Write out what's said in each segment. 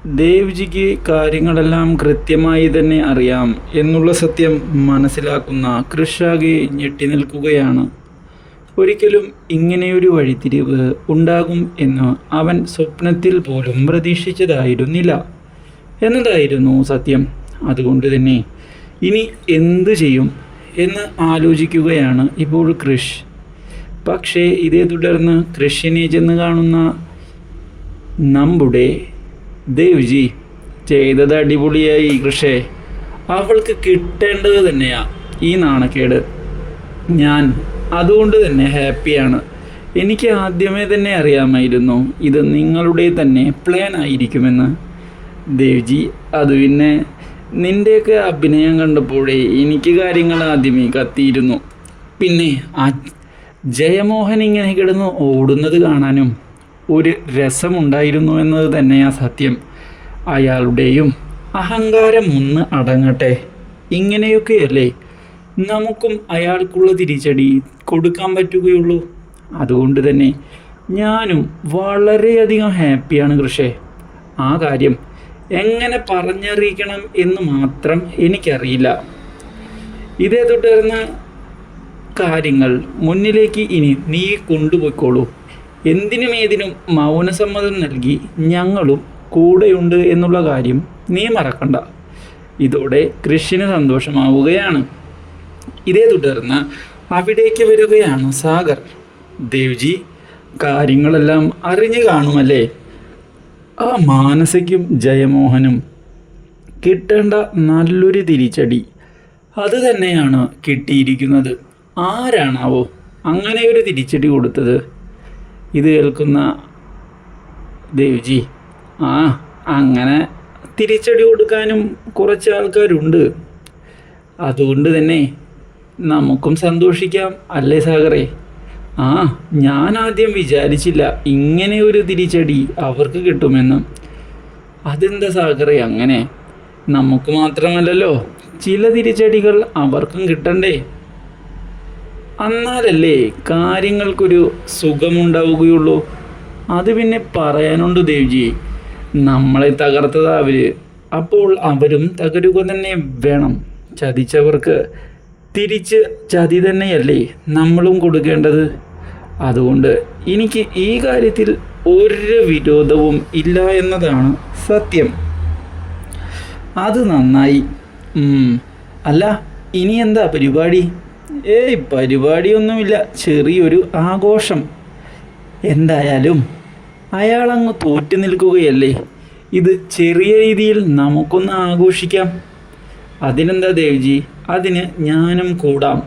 ദേവ്ജിക്ക് കാര്യങ്ങളെല്ലാം കൃത്യമായി തന്നെ അറിയാം എന്നുള്ള സത്യം മനസ്സിലാക്കുന്ന കൃഷാകെ ഞെട്ടി നിൽക്കുകയാണ്. ഒരിക്കലും ഇങ്ങനെയൊരു വഴിത്തിരിവ് ഉണ്ടാകും എന്ന് അവൻ സ്വപ്നത്തിൽ പോലും പ്രതീക്ഷിച്ചതായിരുന്നില്ല എന്നതായിരുന്നു സത്യം. അതുകൊണ്ട് തന്നെ ഇനി എന്തു ചെയ്യും എന്ന് ആലോചിക്കുകയാണ് ഇപ്പോൾ കൃഷ്. പക്ഷേ ഇതേ തുടർന്ന് കൃഷിനെ ചെന്ന് കാണുന്ന നമ്മുടെ ദേവ്ജി. ചെയ്തത് അടിപൊളിയായി കൃഷേ, അവൾക്ക് കിട്ടേണ്ടത് തന്നെയാ ഈ നാണക്കേട്. ഞാൻ അതുകൊണ്ട് തന്നെ ഹാപ്പിയാണ്. എനിക്ക് ആദ്യമേ തന്നെ അറിയാമായിരുന്നു ഇത് നിങ്ങളുടെ തന്നെ പ്ലാൻ ആയിരിക്കുമെന്ന്. ദേവ്ജി, അത് പിന്നെ നിൻ്റെയൊക്കെ അഭിനയം കണ്ടപ്പോഴേ എനിക്ക് കാര്യങ്ങൾ ആദ്യമേ കത്തിയിരുന്നു. പിന്നെ ആ ജയമോഹൻ ഇങ്ങനെ കിടന്ന് ഓടുന്നത് കാണാനും ഒരു രസമുണ്ടായിരുന്നു എന്നത് തന്നെയാ സത്യം. അയാളുടെയും അഹങ്കാരം ഒന്ന് അടങ്ങട്ടെ. ഇങ്ങനെയൊക്കെയല്ലേ നമുക്കും അയാൾക്കുള്ള തിരിച്ചടി കൊടുക്കാൻ പറ്റുകയുള്ളൂ. അതുകൊണ്ട് തന്നെ ഞാനും വളരെയധികം ഹാപ്പിയാണ് കൃഷേ. ആ കാര്യം എങ്ങനെ പറഞ്ഞറിയിക്കണം എന്ന് മാത്രം എനിക്കറിയില്ല. ഇതേ തുടർന്ന് കാര്യങ്ങൾ മുന്നിലേക്ക് ഇനി നീ കൊണ്ടുപോയിക്കോളൂ. എന്തിനും ഏതിനും മൗനസമ്മതം നൽകി ഞങ്ങളും കൂടെയുണ്ട് എന്നുള്ള കാര്യം നീ മറക്കണ്ട. ഇതോടെ കൃഷിന് സന്തോഷമാവുകയാണ്. ഇതേ തുടർന്ന് അവിടേക്ക് വരികയാണ് സാഗർ. ദേവ്ജി, കാര്യങ്ങളെല്ലാം അറിഞ്ഞു കാണുമല്ലേ? ആ മാനസയ്ക്കും ജയമോഹനും കിട്ടേണ്ട നല്ലൊരു തിരിച്ചടി അത് തന്നെയാണ് കിട്ടിയിരിക്കുന്നത്. ആരാണാവോ അങ്ങനെ ഒരു തിരിച്ചടി കൊടുത്തത്? ഇത് കേൾക്കുന്ന ദേവ്ജി, അങ്ങനെ തിരിച്ചടി കൊടുക്കാനും കുറച്ച് ആൾക്കാരുണ്ട്. അതുകൊണ്ട് തന്നെ നമുക്കും സന്തോഷിക്കാം അല്ലേ സാഗറേ? ഞാൻ ആദ്യം വിചാരിച്ചില്ല ഇങ്ങനെ ഒരു തിരിച്ചടി അവർക്ക് കിട്ടുമെന്ന്. അതെന്താ സാഗറേ അങ്ങനെ? നമുക്ക് മാത്രമല്ലല്ലോ ചില തിരിച്ചടികൾ അവർക്കും കിട്ടണ്ടേ? എന്നാലല്ലേ കാര്യങ്ങൾക്കൊരു സുഖമുണ്ടാവുകയുള്ളൂ. അത് പിന്നെ പറയാനുണ്ട് ദേവ്ജി. നമ്മളെ തകർത്തത് അവർ, അപ്പോൾ അവരും തകരുക തന്നെ വേണം. ചതിച്ചവർക്ക് തിരിച്ച് ചതി തന്നെയല്ലേ നമ്മളും കൊടുക്കേണ്ടത്. അതുകൊണ്ട് എനിക്ക് ഈ കാര്യത്തിൽ ഒരു വിരോധവും ഇല്ല എന്നതാണ് സത്യം. അത് നന്നായി. അല്ല, ഇനി എന്താ പരിപാടി? പരിപാടിയൊന്നുമില്ല, ചെറിയൊരു ആഘോഷം. എന്തായാലും അയാളങ്ങ് തോറ്റു നിൽക്കുകയല്ലേ, ഇത് ചെറിയ രീതിയിൽ നമുക്കൊന്ന് ആഘോഷിക്കാം. അതിനെന്താ ദേവ്ജി, അതിന് ഞാനും കൂടാം.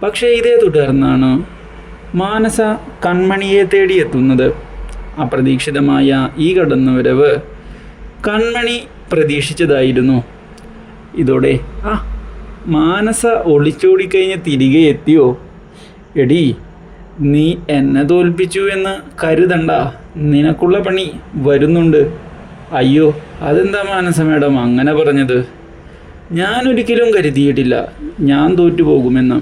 പക്ഷേ ഇതേ തുടർന്നാണ് മാനസ കൺമണിയെ തേടിയെത്തുന്നത്. അപ്രതീക്ഷിതമായ ഈ കടന്നുവരവ് കൺമണി പ്രതീക്ഷിച്ചതായിരുന്നു. ഇതോടെ മാനസ ഒളിച്ചോടിക്കഴിഞ്ഞ് തിരികെ എത്തിയോ? എടി, നീ എന്നെ തോൽപ്പിച്ചു എന്ന് കരുതണ്ട, നിനക്കുള്ള പണി വരുന്നുണ്ട്. അയ്യോ, അതെന്താ മാനസ മേഡം അങ്ങനെ പറഞ്ഞത്? ഞാനൊരിക്കലും കരുതിയിട്ടില്ല ഞാൻ തോറ്റുപോകുമെന്ന്.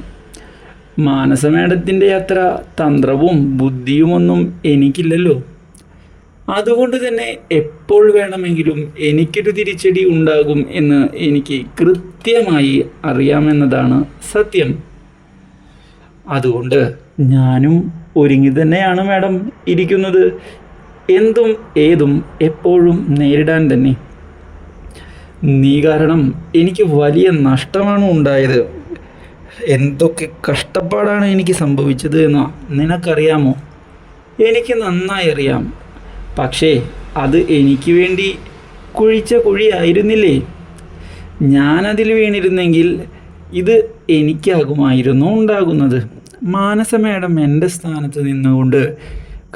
മാനസ മേഡത്തിൻ്റെ അത്ര തന്ത്രവും ബുദ്ധിയുമൊന്നും എനിക്കില്ലല്ലോ. അതുകൊണ്ട് തന്നെ എപ്പോൾ വേണമെങ്കിലും എനിക്കൊരു തിരിച്ചടി ഉണ്ടാകും എന്ന് എനിക്ക് കൃത്യമായി അറിയാമെന്നതാണ് സത്യം. അതുകൊണ്ട് ഞാനും ഒരുങ്ങി തന്നെയാണ് മാഡം ഇരിക്കുന്നത്. എന്തും ഏതും എപ്പോഴും നേരിടാൻ തന്നെ. നീ കാരണം എനിക്ക് വലിയ നഷ്ടമാണ് ഉണ്ടായത്. എന്തൊക്കെ കഷ്ടപ്പാടാണ് എനിക്ക് സംഭവിച്ചത് എന്ന് നിനക്കറിയാമോ? എനിക്ക് നന്നായി അറിയാം. പക്ഷേ അത് എനിക്ക് വേണ്ടി കുഴിച്ച കുഴിയായിരുന്നില്ലേ? ഞാനതിൽ വീണിരുന്നെങ്കിൽ ഇത് എനിക്കാകുമായിരുന്നു ഉണ്ടാകുന്നത്. മാനസ മേഡം എൻ്റെ സ്ഥാനത്ത് നിന്നുകൊണ്ട്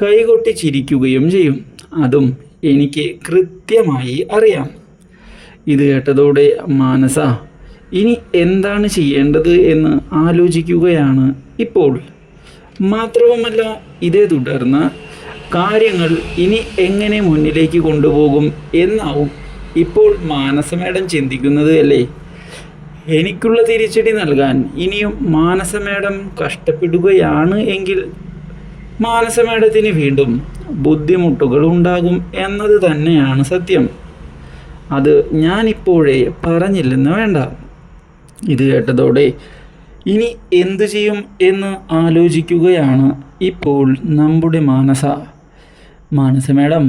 കൈകൊട്ടി ചിരിക്കുകയും ചെയ്യും. അതും എനിക്ക് കൃത്യമായി അറിയാം. ഇത് കേട്ടതോടെ മാനസ ഇനി എന്താണ് ചെയ്യേണ്ടത് എന്ന് ആലോചിക്കുകയാണ് ഇപ്പോൾ. മാത്രവുമല്ല, ഇതേ തുടർന്ന് കാര്യങ്ങൾ ഇനി എങ്ങനെ മുന്നിലേക്ക് കൊണ്ടുപോകും എന്നാവും ഇപ്പോൾ മാനസ മേഡം ചിന്തിക്കുന്നത് അല്ലേ? എനിക്കുള്ള തിരിച്ചടി നൽകാൻ ഇനിയും മാനസ മേഡം കഷ്ടപ്പെടുകയാണ് എങ്കിൽ മാനസ മേഡത്തിന് വീണ്ടും ബുദ്ധിമുട്ടുകൾ ഉണ്ടാകും എന്നത് തന്നെയാണ് സത്യം. അത് ഞാനിപ്പോഴേ പറഞ്ഞില്ലെന്ന് വേണ്ട. ഇത് കേട്ടതോടെ ഇനി എന്തു ചെയ്യും എന്ന് ആലോചിക്കുകയാണ് ഇപ്പോൾ നമ്മുടെ മാനസ മാഡം,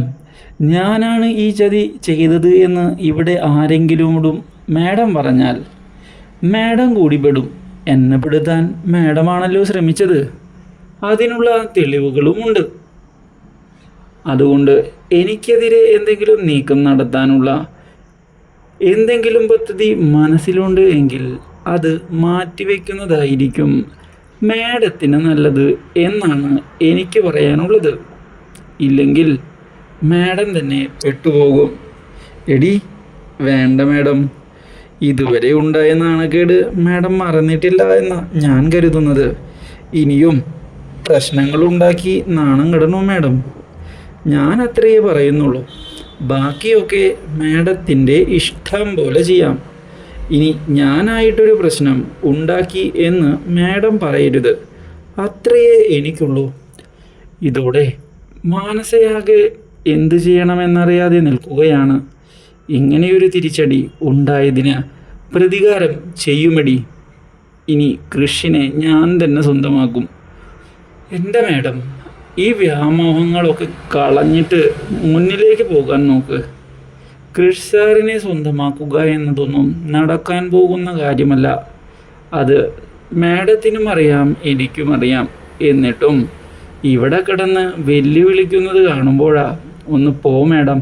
ഞാനാണ് ഈ ചതി ചെയ്തത് എന്ന് ഇവിടെ ആരെങ്കിലുമോടും മാഡം പറഞ്ഞാൽ മാഡം കൂടി പെടും. എന്നെ പെടുത്താൻ മാഡമാണല്ലോ ശ്രമിച്ചത്. അതിനുള്ള തെളിവുകളുമുണ്ട്. അതുകൊണ്ട് എനിക്കെതിരെ എന്തെങ്കിലും നീക്കം നടത്താനുള്ള എന്തെങ്കിലും പദ്ധതി മനസ്സിലുണ്ട് എങ്കിൽ അത് മാറ്റിവെക്കുന്നതായിരിക്കും മാഡത്തിന് നല്ലത് എന്നാണ് എനിക്ക് പറയാനുള്ളത്. ഇല്ലെങ്കിൽ മാഡം തന്നെ പെട്ടുപോകും. എടി വേണ്ട മാഡം, ഇതുവരെ ഉണ്ടായ നാണക്കേട് മാഡം മറന്നിട്ടില്ല എന്ന ഞാൻ കരുതുന്നത്. ഇനിയും പ്രശ്നങ്ങളുണ്ടാക്കി നാണം കെടണോ മാഡം? ഞാൻ അത്രയേ പറയുന്നുള്ളൂ. ബാക്കിയൊക്കെ മാഡത്തിൻ്റെ ഇഷ്ടം പോലെ ചെയ്യാം. ഇനി ഞാനായിട്ടൊരു പ്രശ്നം ഉണ്ടാക്കി എന്ന് മാഡം പറയരുത്. അത്രയേ എനിക്കുള്ളൂ. ഇതോടെ മാനസയാകെ എന്തു ചെയ്യണമെന്നറിയാതെ നിൽക്കുകയാണ്. ഇങ്ങനെയൊരു തിരിച്ചടി ഉണ്ടായതിന് പ്രതികാരം ചെയ്യുമടി. ഇനി കൃഷിനെ ഞാൻ തന്നെ സ്വന്തമാക്കും. എൻ്റെ മാഡം, ഈ വ്യാമോഹങ്ങളൊക്കെ കളഞ്ഞിട്ട് മുന്നിലേക്ക് പോകാൻ നോക്ക്. കൃഷ് സാറിനെ സ്വന്തമാക്കുക എന്നതൊന്നും നടക്കാൻ പോകുന്ന കാര്യമല്ല. അത് മാഡത്തിനും അറിയാം, എനിക്കും അറിയാം. എന്നിട്ടും ഇവിടെ കിടന്ന് വെല്ലുവിളിക്കുന്നത് കാണുമ്പോഴാ ഒന്ന് പോ മാഡം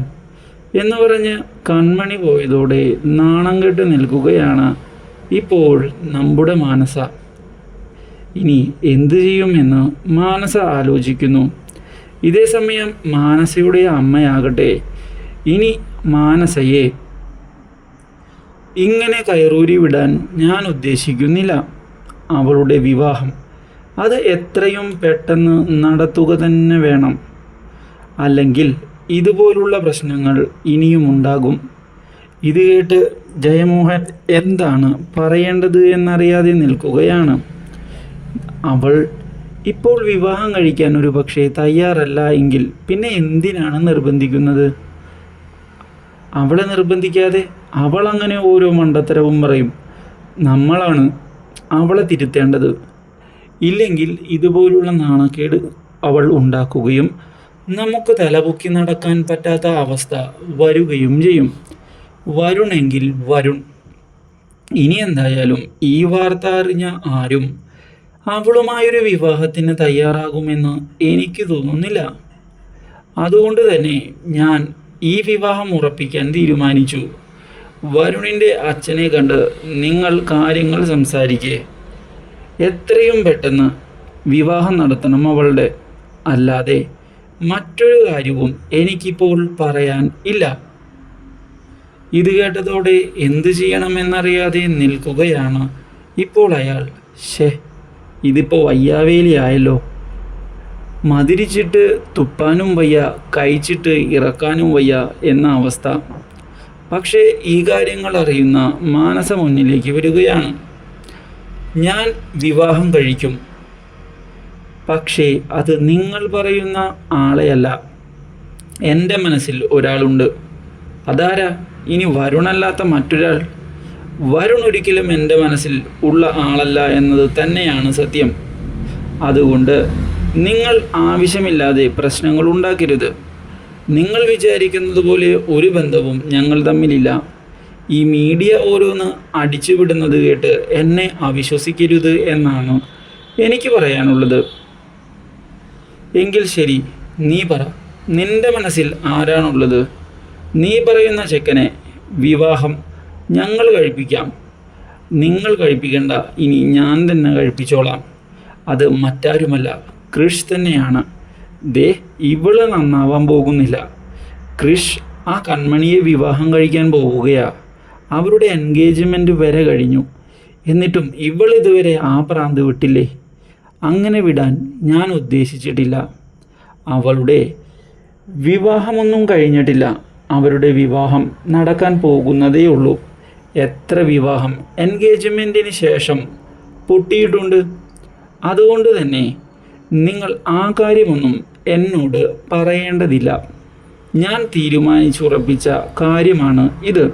എന്ന് പറഞ്ഞ് കൺമണി പോയതോടെ നാണം കെട്ട് നിൽക്കുകയാണ് ഇപ്പോൾ നമ്മുടെ മാനസ. ഇനി എന്തു ചെയ്യുമെന്ന് മാനസ ആലോചിക്കുന്നു. ഇതേ സമയം മാനസയുടെ അമ്മയാകട്ടെ ഇനി മാനസയെ ഇങ്ങനെ കയറൂരി വിടാൻ ഞാൻ ഉദ്ദേശിക്കുന്നില്ല. അവളുടെ വിവാഹം അത് എത്രയും പെട്ടെന്ന് നടത്തുക തന്നെ വേണം. അല്ലെങ്കിൽ ഇതുപോലുള്ള പ്രശ്നങ്ങൾ ഇനിയും ഉണ്ടാകും. ഇത് കേട്ട് ജയമോഹൻ എന്താണ് പറയേണ്ടത് എന്നറിയാതെ നിൽക്കുകയാണ്. അവൾ ഇപ്പോൾ വിവാഹം കഴിക്കാൻ ഒരു പക്ഷേ തയ്യാറല്ല എങ്കിൽ പിന്നെ എന്തിനാണ് നിർബന്ധിക്കുന്നത്? അവളെ നിർബന്ധിക്കാതെ അവൾ അങ്ങനെ ഓരോ മണ്ടത്തരവും പറയും. നമ്മളാണ് അവളെ തിരുത്തേണ്ടത്. ഇല്ലെങ്കിൽ ഇതുപോലുള്ള നാണക്കേട് അവൾ ഉണ്ടാക്കുകയും നമുക്ക് തലപൊക്കി നടക്കാൻ പറ്റാത്ത അവസ്ഥ വരികയും ചെയ്യും. വരുണെങ്കിൽ വരുൺ. ഇനി എന്തായാലും ഈ വാർത്ത അറിഞ്ഞ ആരും അവളുമായൊരു വിവാഹത്തിന് തയ്യാറാകുമെന്ന് എനിക്ക് തോന്നുന്നില്ല. അതുകൊണ്ട് തന്നെ ഞാൻ ഈ വിവാഹം ഉറപ്പിക്കാൻ തീരുമാനിച്ചു. വരുണിൻ്റെ അച്ഛനെ കണ്ട് നിങ്ങൾ കാര്യങ്ങൾ സംസാരിക്കേ. എത്രയും പെട്ടെന്ന് വിവാഹം നടത്തണം അവളുടെ. അല്ലാതെ മറ്റൊരു കാര്യവും എനിക്കിപ്പോൾ പറയാൻ ഇല്ല. ഇത് കേട്ടതോടെ എന്തു ചെയ്യണമെന്നറിയാതെ നിൽക്കുകയാണ് ഇപ്പോൾ അയാൾ. ഇതിപ്പോൾ വയ്യാവേലിയായല്ലോ. മതിരിച്ചിട്ട് തുപ്പാനും വയ്യ, കഴിച്ചിട്ട് ഇറക്കാനും വയ്യ എന്ന അവസ്ഥ. പക്ഷേ ഈ കാര്യങ്ങൾ അറിയുന്ന മാനസ മുന്നിലേക്ക് വരികയാണ്. ഞാൻ വിവാഹം കഴിക്കും, പക്ഷേ അത് നിങ്ങൾ പറയുന്ന ആളെയല്ല. എൻ്റെ മനസ്സിൽ ഒരാളുണ്ട്. അതാരാ? ഇനി വരുണല്ലാത്ത മറ്റൊരാൾ. വരുൺ ഒരിക്കലും എൻ്റെ മനസ്സിൽ ഉള്ള ആളല്ല എന്നത് തന്നെയാണ് സത്യം. അതുകൊണ്ട് നിങ്ങൾ ആവശ്യമില്ലാതെ പ്രശ്നങ്ങൾ ഉണ്ടാക്കരുത്. നിങ്ങൾ വിചാരിക്കുന്നത് പോലെ ഒരു ബന്ധവും ഞങ്ങൾ തമ്മിലില്ല. ഈ മീഡിയ ഓരോന്ന് അടിച്ചുവിടുന്നത് കേട്ട് എന്നെ അവിശ്വസിക്കരുത് എന്നാണ് എനിക്ക് പറയാനുള്ളത്. എങ്കിൽ ശരി, നീ പറ, നിൻ്റെ മനസ്സിൽ ആരാണുള്ളത്? നീ പറയുന്ന ചെക്കനെ വിവാഹം ഞങ്ങൾ കഴിപ്പിക്കാം. നിങ്ങൾ കഴിപ്പിക്കേണ്ട, ഇനി ഞാൻ തന്നെ കഴിപ്പിച്ചോളാം. അത് മറ്റാരുമല്ല, കൃഷ് തന്നെയാണ്. ഇവള് നന്നാവാൻ പോകുന്നില്ല. കൃഷ് ആ കൺമണിയെ വിവാഹം കഴിക്കാൻ പോവുകയാ. അവരുടെ എൻഗേജ്മെൻറ്റ് വരെ കഴിഞ്ഞു. എന്നിട്ടും ഇവൾ ഇതുവരെ ആ പ്രാന്ത് വിട്ടില്ലേ? അങ്ങനെ വിടാൻ ഞാൻ ഉദ്ദേശിച്ചിട്ടില്ല. അവളുടെ വിവാഹമൊന്നും കഴിഞ്ഞിട്ടില്ല. അവരുടെ വിവാഹം നടക്കാൻ പോകുന്നതേ ഉള്ളൂ. എത്ര വിവാഹം എൻഗേജ്മെൻറ്റിന് ശേഷം പൊട്ടിയിട്ടുണ്ട്. അതുകൊണ്ട് തന്നെ നിങ്ങൾ ആ കാര്യമൊന്നും എന്നോട് പറയേണ്ടതില്ല. ഞാൻ തീരുമാനിച്ചുറപ്പിച്ച കാര്യമാണ് ഇത്.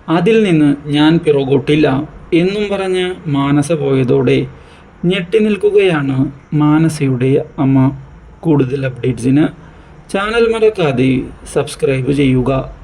അതിൽ നിന്ന് ഞാൻ പിറകോട്ടില്ല എന്നും പറഞ്ഞ് മാനസ പോയതോടെ ഞെട്ടി നിൽക്കുകയാണ് മാനസയുടെ അമ്മ. കൂടുതൽ അപ്ഡേറ്റ്സിന് ചാനൽ മറക്കാതെ സബ്സ്ക്രൈബ് ചെയ്യുക.